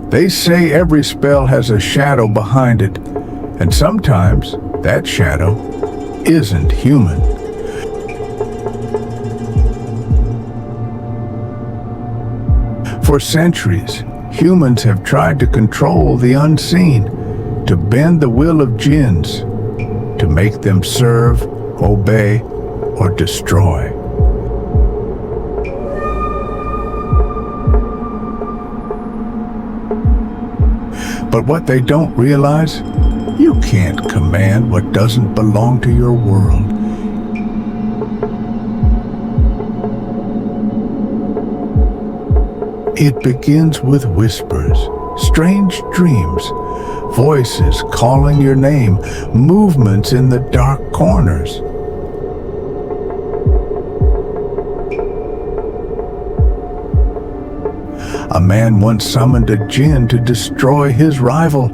They say every spell has a shadow behind it, and sometimes that shadow isn't human. For centuries, humans have tried to control the unseen, to bend the will of jinns, to make them serve, obey, or destroy. But what they don't realize, you can't command what doesn't belong to your world. It begins with whispers, strange dreams, voices calling your name, movements in the dark corners. A man once summoned a Jinn to destroy his rival.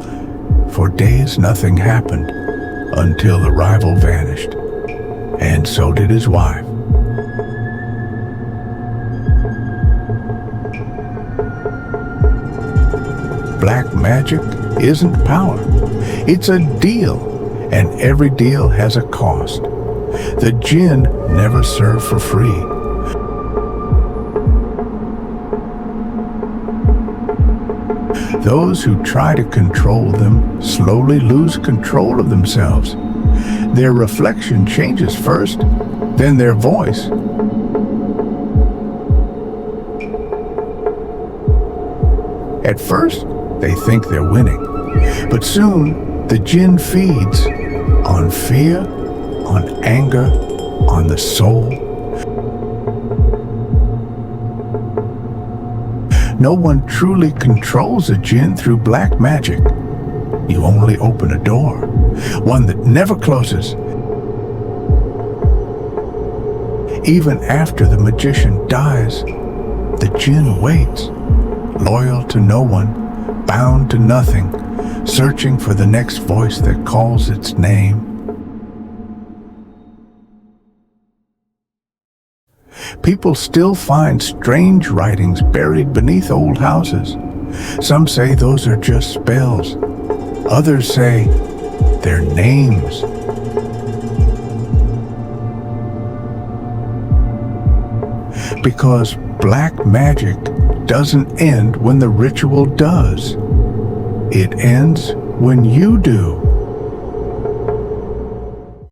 For days nothing happened, until the rival vanished, and so did his wife. Black magic isn't power. It's a deal, and every deal has a cost. The Jinn never serve for free. Those who try to control them slowly lose control of themselves. Their reflection changes first, then their voice. At first, they think they're winning, but soon the Jinn feeds on fear, on anger, on the soul. No one truly controls a Jinn through black magic. You only open a door, one that never closes. Even after the magician dies, the Jinn waits, loyal to no one, bound to nothing, searching for the next voice that calls its name. People still find strange writings buried beneath old houses. Some say those are just spells. Others say they're names. Because black magic doesn't end when the ritual does. It ends when you do.